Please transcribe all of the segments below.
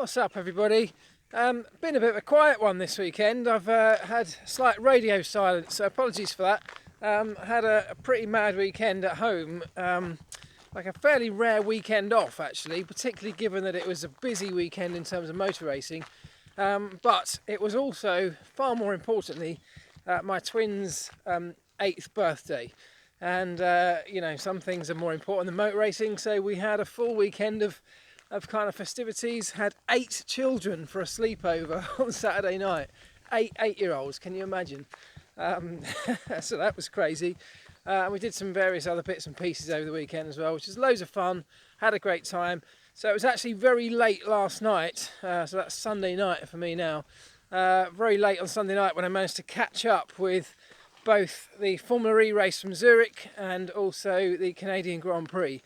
What's up, everybody? Been a bit of a quiet one this weekend. I've had slight radio silence, so apologies for that. Had a pretty mad weekend at home, like a fairly rare weekend off actually, particularly given that it was a busy weekend in terms of motor racing. But it was also, far more importantly, my twins' 8th birthday. And you know, some things are more important than motor racing, so we had a full weekend of kind of festivities. Had 8 children for a sleepover on Saturday night. 8-year-olds, can you imagine? So that was crazy. We did some various other bits and pieces over the weekend as well, which was loads of fun. Had a great time. So it was actually very late last night, so that's Sunday night for me now. Very late on Sunday night when I managed to catch up with both the Formula E race from Zurich and also the Canadian Grand Prix.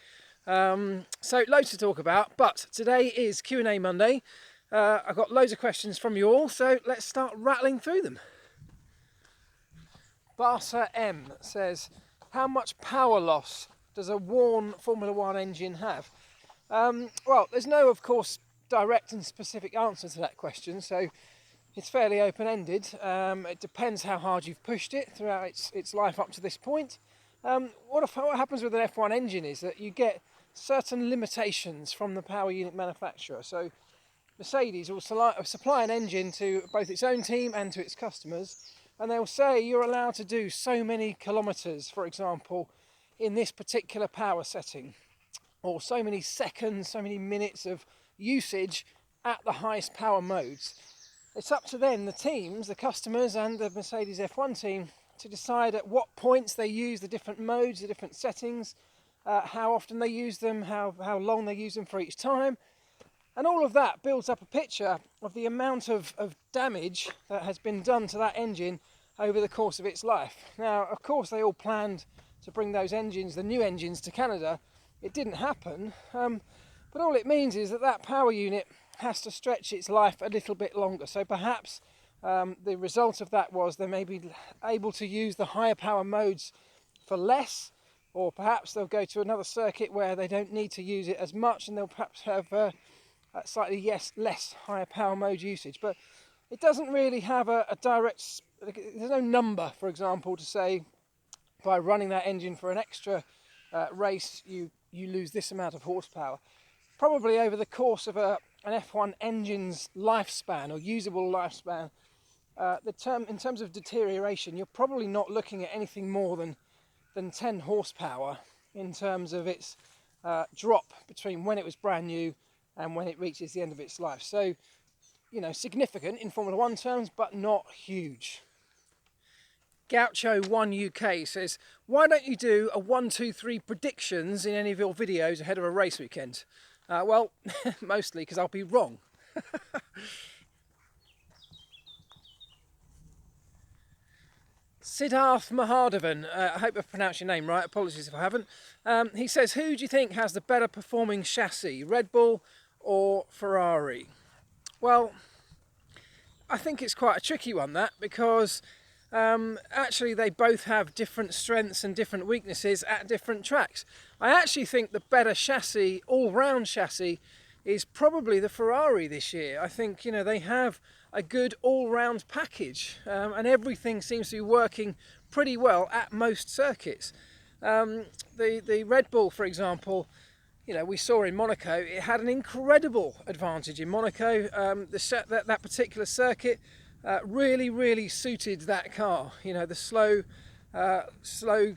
So loads to talk about, but today is Q&A Monday. I've got loads of questions from you all, so let's start rattling through them. Barca M says, how much power loss does a worn Formula One engine have? Well, there's no, of course, direct and specific answer to that question, so it's fairly open-ended. It depends how hard you've pushed it throughout its life up to this point. What happens with an F1 engine is that you get certain limitations from the power unit manufacturer. So Mercedes will supply an engine to both its own team and to its customers, and they'll say you're allowed to do so many kilometres, for example, in this particular power setting, or so many seconds, so many minutes of usage at the highest power modes. It's up to then the teams, the customers and the Mercedes F1 team to decide at what points they use the different modes, the different settings, how often they use them, how long they use them for each time. And all of that builds up a picture of the amount of damage that has been done to that engine over the course of its life. Now, of course, they all planned to bring those engines, the new engines, to Canada. It didn't happen, but all it means is that that power unit has to stretch its life a little bit longer. So perhaps the result of that was they may be able to use the higher power modes for less, or perhaps they'll go to another circuit where they don't need to use it as much and they'll perhaps have slightly less higher power mode usage. But it doesn't really have a direct, there's no number, for example, to say by running that engine for an extra race you lose this amount of horsepower. Probably over the course of an F1 engine's lifespan or usable lifespan, in terms of deterioration, you're probably not looking at anything more than 10 horsepower in terms of its drop between when it was brand new and when it reaches the end of its life. So, you know, significant in Formula One terms, but not huge. Gaucho1 UK says, why don't you do a 1, 2, 3 predictions in any of your videos ahead of a race weekend? Well, mostly because I'll be wrong. Siddharth Mahadevan, I hope I've pronounced your name right, apologies if I haven't. He says, who do you think has the better performing chassis, Red Bull or Ferrari? Well, I think it's quite a tricky one, that, because actually they both have different strengths and different weaknesses at different tracks. I actually think the better chassis, all-round chassis, is probably the Ferrari this year. I think, you know, they have a good all-round package and everything seems to be working pretty well at most circuits. The Red Bull, for example, you know, we saw in Monaco, it had an incredible advantage in Monaco. That particular circuit really suited that car. You know, the slow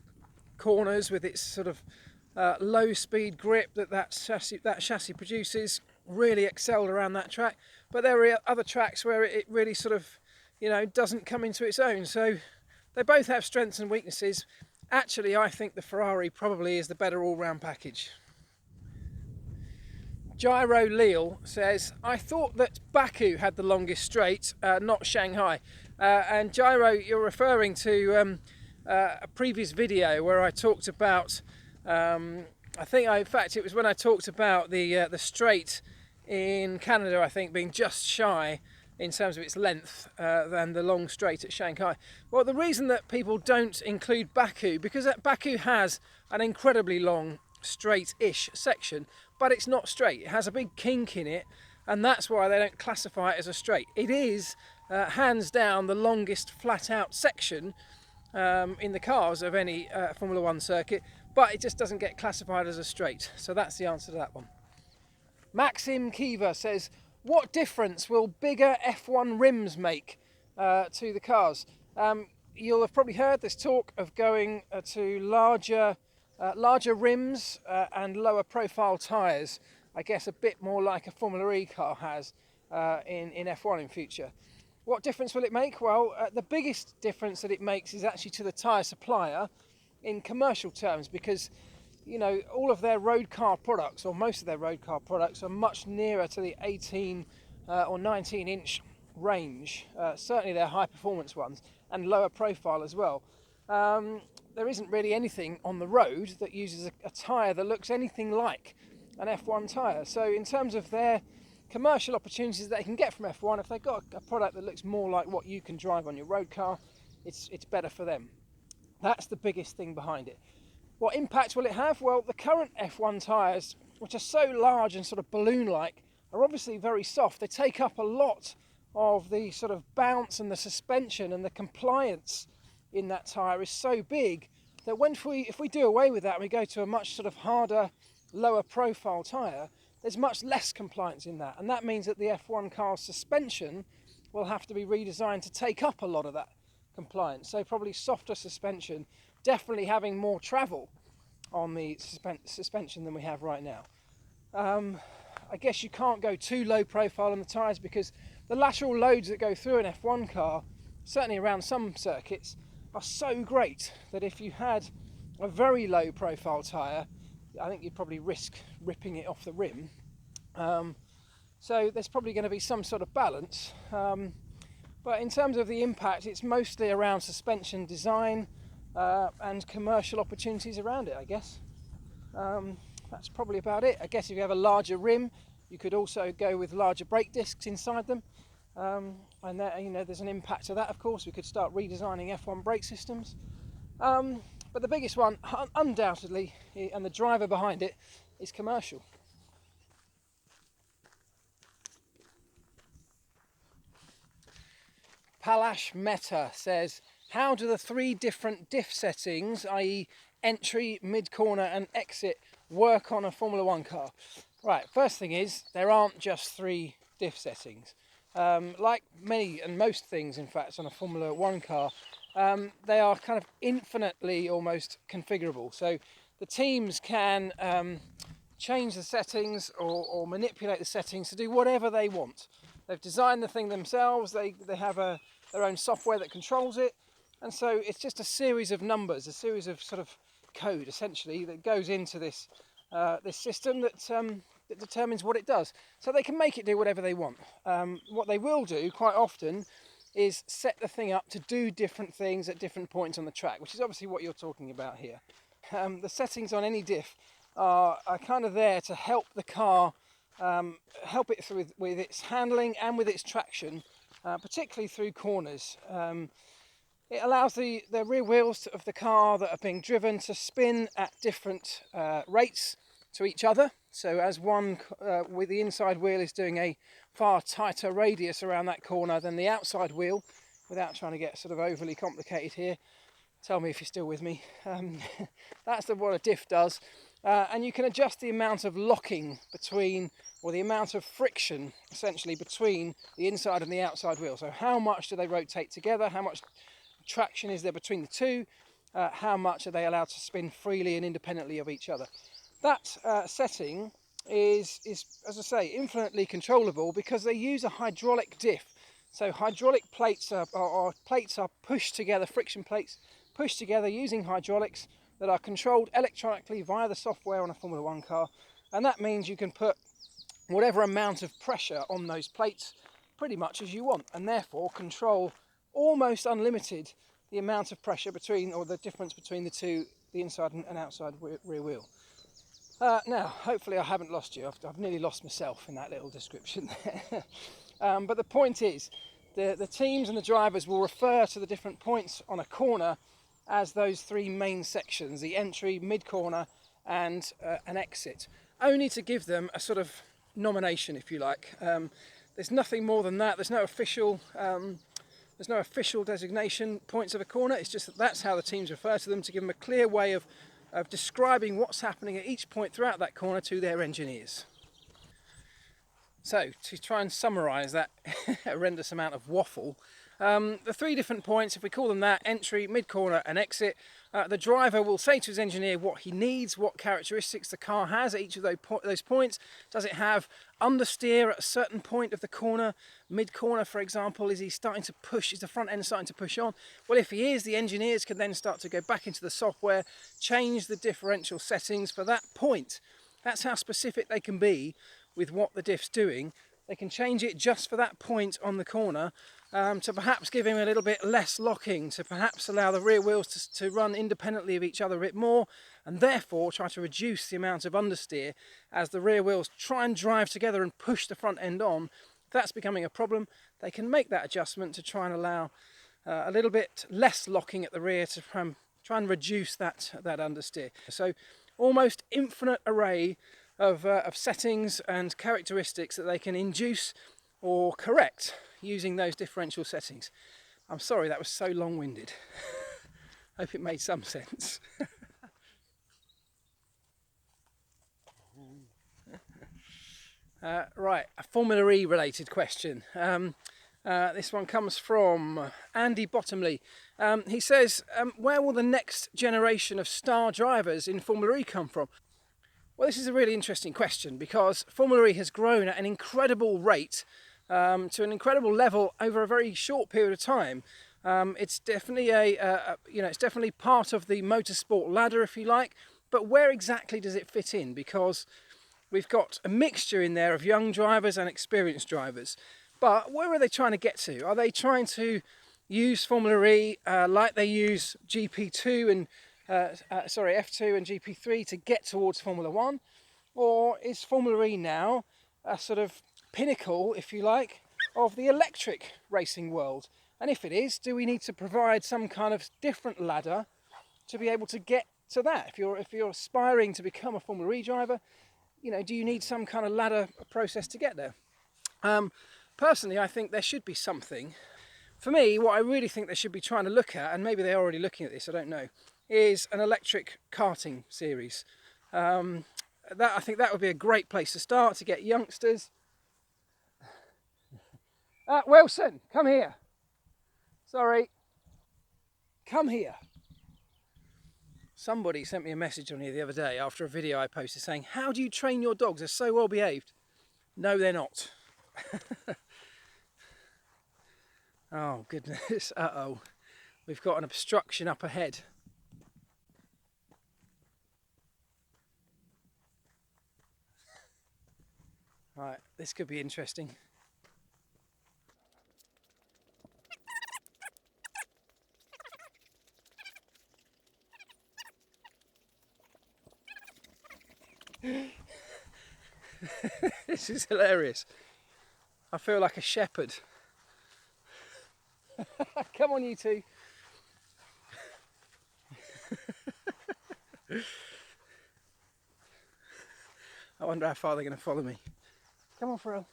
corners with its sort of low speed grip that chassis produces really excelled around that track. But there are other tracks where it really sort of, you know, doesn't come into its own. So they both have strengths and weaknesses. Actually, I think the Ferrari probably is the better all-round package. Gyro Leal says, I thought that Baku had the longest straight, not Shanghai. And Gyro, you're referring to a previous video where I talked about, in fact it was when I talked about the straight in Canada, I think, being just shy in terms of its length than the long straight at Shanghai. Well, the reason that people don't include Baku, because Baku has an incredibly long straight-ish section, but it's not straight. It has a big kink in it, and that's why they don't classify it as a straight. It is hands down the longest flat out section in the cars of any Formula 1 circuit, but it just doesn't get classified as a straight. So that's the answer to that one. Maxim Kiva says, what difference will bigger F1 rims make to the cars? You'll have probably heard this talk of going to larger rims and lower profile tyres. I guess a bit more like a Formula E car has in F1 in future. What difference will it make? Well, the biggest difference that it makes is actually to the tyre supplier in commercial terms, because you know, all of their road car products, or most of their road car products, are much nearer to the 18 or 19 inch range, certainly their high performance ones, and lower profile as well. There isn't really anything on the road that uses a tyre that looks anything like an F1 tyre. So in terms of their commercial opportunities that they can get from F1, if they've got a product that looks more like what you can drive on your road car, it's better for them. That's the biggest thing behind it. What impact will it have? Well, the current F1 tyres, which are so large and sort of balloon-like, are obviously very soft. They take up a lot of the sort of bounce and the suspension, and the compliance in that tyre is so big that if we do away with that and we go to a much sort of harder, lower profile tyre, there's much less compliance in that. And that means that the F1 car's suspension will have to be redesigned to take up a lot of that compliance. So probably softer suspension, definitely having more travel on the suspension than we have right now. I guess you can't go too low profile on the tyres, because the lateral loads that go through an F1 car, certainly around some circuits, are so great that if you had a very low profile tyre, I think you'd probably risk ripping it off the rim. So there's probably going to be some sort of balance. But in terms of the impact, it's mostly around suspension design and commercial opportunities around it, I guess. That's probably about it. I guess if you have a larger rim, you could also go with larger brake discs inside them. And that, you know, there's an impact to that, of course. We could start redesigning F1 brake systems. But the biggest one, undoubtedly, and the driver behind it, is commercial. Palash Meta says, how do the 3 different diff settings, i.e. entry, mid-corner and exit, work on a Formula 1 car? Right, first thing is, there aren't just 3 diff settings. Like many and most things, in fact, on a Formula 1 car, they are kind of infinitely almost configurable. So the teams can change the settings or manipulate the settings to do whatever they want. They've designed the thing themselves, they have their own software that controls it, and so it's just a series of numbers, a series of sort of code essentially that goes into this system that determines what it does. So they can make it do whatever they want. What they will do quite often is set the thing up to do different things at different points on the track, which is obviously what you're talking about here. The settings on any diff are kind of there to help the car, help it with its handling and with its traction, particularly through corners. It allows the rear wheels of the car that are being driven to spin at different rates to each other. So as one with the inside wheel is doing a far tighter radius around that corner than the outside wheel, without trying to get sort of overly complicated here, tell me if you're still with me. That's what a diff does. And you can adjust the amount of locking between, or the amount of friction essentially between the inside and the outside wheel. So how much do they rotate together? How much traction is there between the two? How much are they allowed to spin freely and independently of each other? That setting is, as I say, infinitely controllable because they use a hydraulic diff. So hydraulic plates are pushed together, friction plates pushed together using hydraulics that are controlled electronically via the software on a Formula 1 car. And that means you can put whatever amount of pressure on those plates pretty much as you want, and therefore control almost unlimited the amount of pressure between, or the difference between the two, the inside and outside rear wheel. Now, hopefully I haven't lost you. I've nearly lost myself in that little description there. But the point is, the teams and the drivers will refer to the different points on a corner as those 3 main sections, the entry, mid-corner and an exit, only to give them a sort of nomination, if you like. There's nothing more than that. There's no official designation points of a corner. It's just that that's how the teams refer to them, to give them a clear way of describing what's happening at each point throughout that corner to their engineers. So, to try and summarise that horrendous amount of waffle, the 3 different points, if we call them that, entry, mid-corner and exit, the driver will say to his engineer what he needs, what characteristics the car has at each of those points. Does it have understeer at a certain point of the corner? Mid-corner, for example, is he starting to push, is the front end starting to push on? Well, if he is, the engineers can then start to go back into the software, change the differential settings for that point. That's how specific they can be with what the diff's doing. They can change it just for that point on the corner, to perhaps give him a little bit less locking, to perhaps allow the rear wheels to run independently of each other a bit more, and therefore try to reduce the amount of understeer as the rear wheels try and drive together and push the front end on. If that's becoming a problem, they can make that adjustment to try and allow a little bit less locking at the rear to try and reduce that understeer. So almost infinite array of settings and characteristics that they can induce or correct using those differential settings. I'm sorry that was so long-winded. Hope it made some sense. Right, a Formula E related question. This one comes from Andy Bottomley. He says, where will the next generation of star drivers in Formula E come from? Well, this is a really interesting question because Formula E has grown at an incredible rate, to an incredible level over a very short period of time. It's definitely it's definitely part of the motorsport ladder, if you like. But where exactly does it fit in? Because we've got a mixture in there of young drivers and experienced drivers. But where are they trying to get to? Are they trying to use Formula E like they use GP2 and F2 and GP3 to get towards Formula 1? Or is Formula E now a sort of pinnacle, if you like, of the electric racing world? And if it is, do we need to provide some kind of different ladder to be able to get to that? If you're aspiring to become a Formula E driver, do you need some kind of ladder process to get there? Personally, I think there should be something. For me, what I really think they should be trying to look at, and maybe they're already looking at this, I don't know, is an electric karting series. I think that would be a great place to start to get youngsters. Wilson, come here. Sorry. Come here. Somebody sent me a message on here the other day after a video I posted saying, how do you train your dogs? They're so well behaved. No, they're not. Oh, goodness. Uh-oh. We've got an obstruction up ahead. Right, this could be interesting. This is hilarious. I feel like a shepherd. Come on, you two. I wonder how far they're going to follow me. Come on, Pharrell.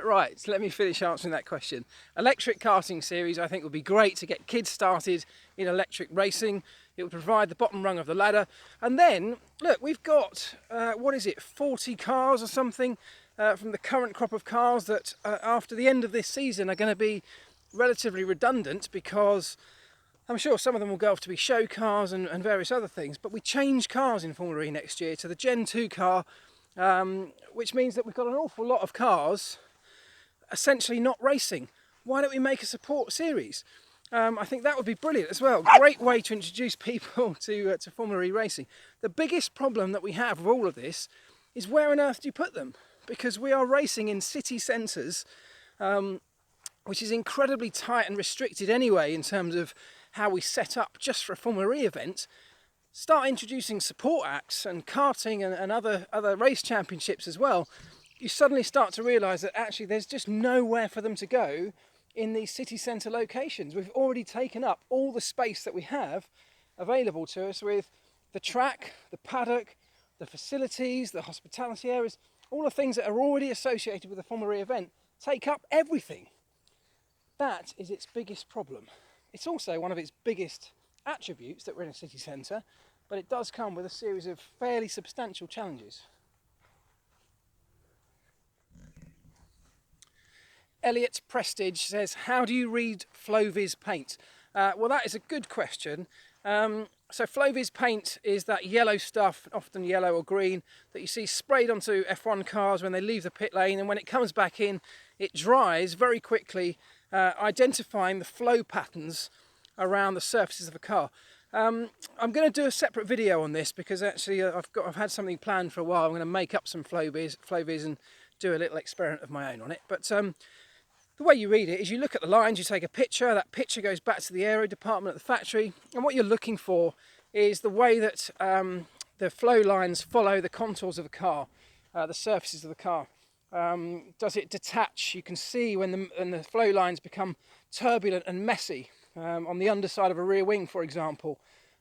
Right, so let me finish answering that question. Electric karting series I think would be great to get kids started in electric racing. It would provide the bottom rung of the ladder. And then, look, we've got, 40 cars or something from the current crop of cars that after the end of this season are going to be relatively redundant, because I'm sure some of them will go off to be show cars and various other things. But we change cars in Formula E next year to the Gen 2 car, which means that we've got an awful lot of cars essentially not racing. Why don't we make a support series? I think that would be brilliant as well. Great way to introduce people to Formula E racing. The biggest problem that we have with all of this is where on earth do you put them? Because we are racing in city centres, which is incredibly tight and restricted anyway in terms of how we set up just for a Formula E event. Start introducing support acts and karting and other race championships as well. You suddenly start to realise that actually there's just nowhere for them to go in these city centre locations. We've already taken up all the space that we have available to us with the track, the paddock, the facilities, the hospitality areas, all the things that are already associated with the Formula E event take up everything. That is its biggest problem. It's also one of its biggest attributes that we're in a city centre, but it does come with a series of fairly substantial challenges. Elliot Prestige says, how do you read Flovi's paint? Well, that is a good question. So Flovi's paint is that yellow stuff, often yellow or green, that you see sprayed onto F1 cars when they leave the pit lane, and when it comes back in, it dries very quickly, identifying the flow patterns around the surfaces of a car. I'm going to do a separate video on this because actually I've had something planned for a while. I'm going to make up some Flovis and do a little experiment of my own on it. But the way you read it is you look at the lines, you take a picture, that picture goes back to the aero department at the factory, and what you're looking for is the way that the flow lines follow the contours of the car, the surfaces of the car. Does it detach? You can see when the flow lines become turbulent and messy on the underside of a rear wing, for example,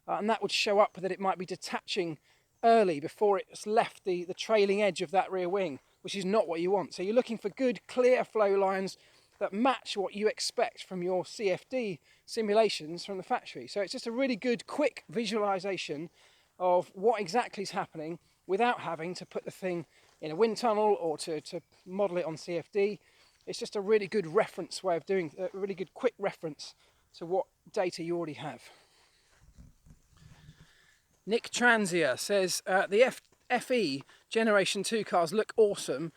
and that would show up that it might be detaching early before it's left the trailing edge of that rear wing, which is not what you want. So you're looking for good, clear flow lines that match what you expect from your CFD simulations from the factory. So it's just a really good, quick visualization of what exactly is happening without having to put the thing in a wind tunnel or to model it on CFD. It's just a really good reference way of doing, a really good quick reference to what data you already have. Nick Transia says, the FE Generation 2 cars look awesome.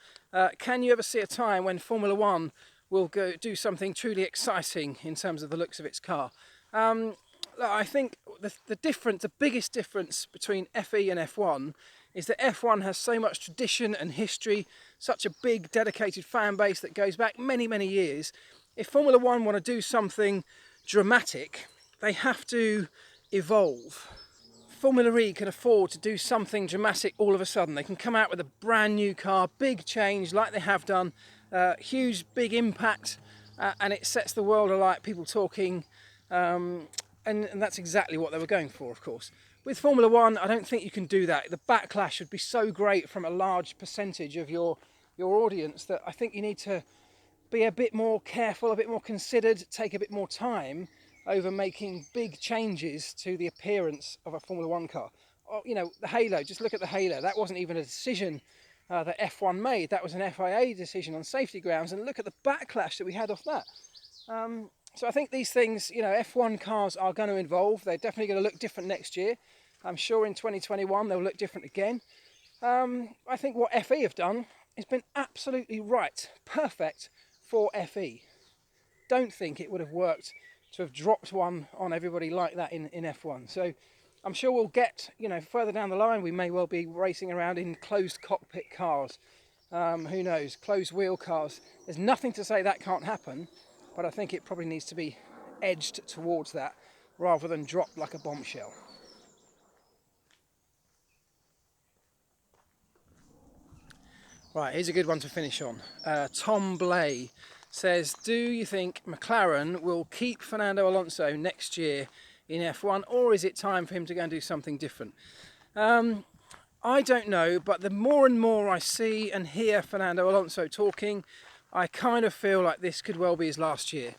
Can you ever see a time when Formula 1 will go do something truly exciting in terms of the looks of its car? I think the biggest difference between FE and F1 is that F1 has so much tradition and history, such a big dedicated fan base that goes back many, many years. If Formula 1 want to do something dramatic, they have to evolve. Formula E can afford to do something dramatic all of a sudden. They can come out with a brand new car, big change like they have done, huge big impact, and it sets the world alight, people talking, and that's exactly what they were going for, of course. With Formula 1, I don't think you can do that. The backlash would be so great from a large percentage of your audience that I think you need to be a bit more careful, a bit more considered, take a bit more time over making big changes to the appearance of a Formula 1 car. Oh, you know, the halo, just look at the halo. That wasn't even a decision that F1 made. That was an FIA decision on safety grounds, and look at the backlash that we had off that. So I think these things, you know, F1 cars are going to evolve. They're definitely going to look different next year. I'm sure in 2021 they'll look different again. I think what FE have done has been absolutely right, perfect for FE. Don't think it would have worked to have dropped one on everybody like that in F1. So I'm sure we'll get, you know, further down the line, we may well be racing around in closed cockpit cars. Who knows, closed wheel cars. There's nothing to say that can't happen, but I think it probably needs to be edged towards that rather than dropped like a bombshell. Right, here's a good one to finish on. Tom Blay says, do you think McLaren will keep Fernando Alonso next year in F1, or is it time for him to go and do something different? I don't know, but the more and more I see and hear Fernando Alonso talking, I kind of feel like this could well be his last year.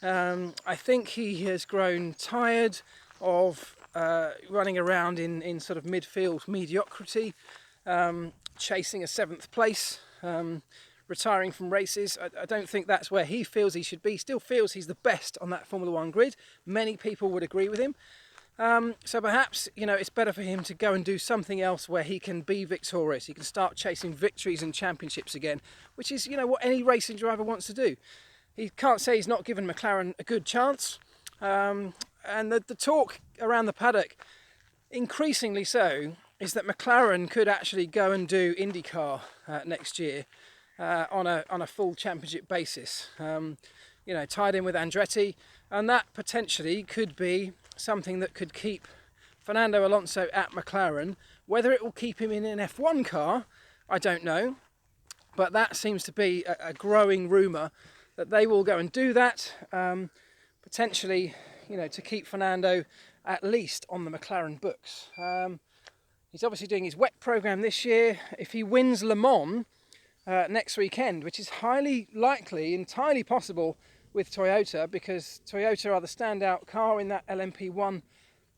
I think he has grown tired of running around in sort of midfield mediocrity, chasing a 7th place, retiring from races. I don't think that's where he feels he should be. He still feels he's the best on that Formula 1 grid. Many people would agree with him. So perhaps, you know, it's better for him to go and do something else where he can be victorious. He can start chasing victories and championships again, which is, you know, what any racing driver wants to do. He can't say he's not given McLaren a good chance. And the talk around the paddock, increasingly so, is that McLaren could actually go and do IndyCar next year on a full championship basis. You know, tied in with Andretti, and that potentially could be something that could keep Fernando Alonso at McLaren. Whether it will keep him in an F1 car, I don't know, but that seems to be a growing rumour that they will go and do that, potentially, you know, to keep Fernando at least on the McLaren books. He's obviously doing his wet programme this year. If he wins Le Mans next weekend, which is highly likely, entirely possible with Toyota, because Toyota are the standout car in that LMP1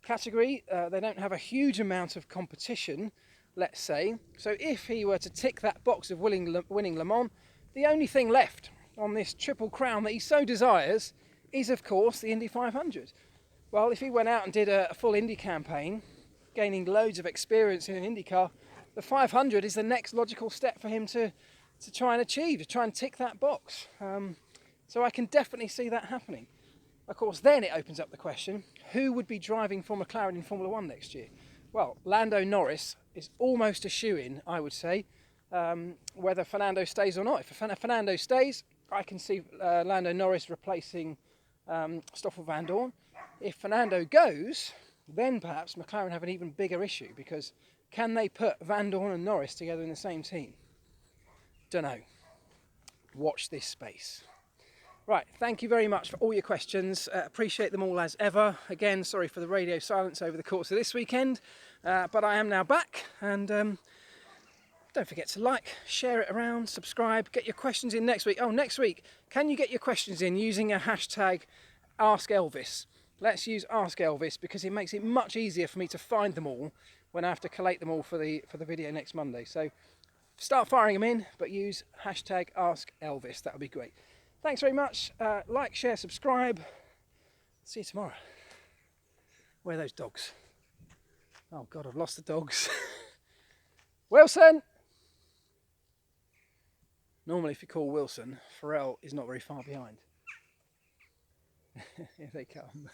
category. They don't have a huge amount of competition, let's say. So if he were to tick that box of winning Le Mans, the only thing left on this triple crown that he so desires is, of course, the Indy 500. Well, if he went out and did a full Indy campaign, gaining loads of experience in an IndyCar, the 500 is the next logical step for him to try and achieve, to try and tick that box. So I can definitely see that happening. Of course, then it opens up the question, who would be driving for McLaren in Formula 1 next year? Well, Lando Norris is almost a shoo-in, I would say, whether Fernando stays or not. If Fernando stays, I can see Lando Norris replacing Stoffel Vandoorne. If Fernando goes, then perhaps McLaren have an even bigger issue, because can they put Vandoorne and Norris together in the same team? Don't know. Watch this space. Right, thank you very much for all your questions. Appreciate them all as ever. Again, sorry for the radio silence over the course of this weekend, but I am now back, and don't forget to like, share it around, subscribe, get your questions in next week. Oh, next week, can you get your questions in using a hashtag #AskElvis? Let's use Ask Elvis, because it makes it much easier for me to find them all when I have to collate them all for the video next Monday. So start firing them in, but use hashtag Ask Elvis. That would be great. Thanks very much. Like, share, subscribe. See you tomorrow. Where are those dogs? Oh God, I've lost the dogs. Wilson! Normally if you call Wilson, Pharrell is not very far behind. Here they come.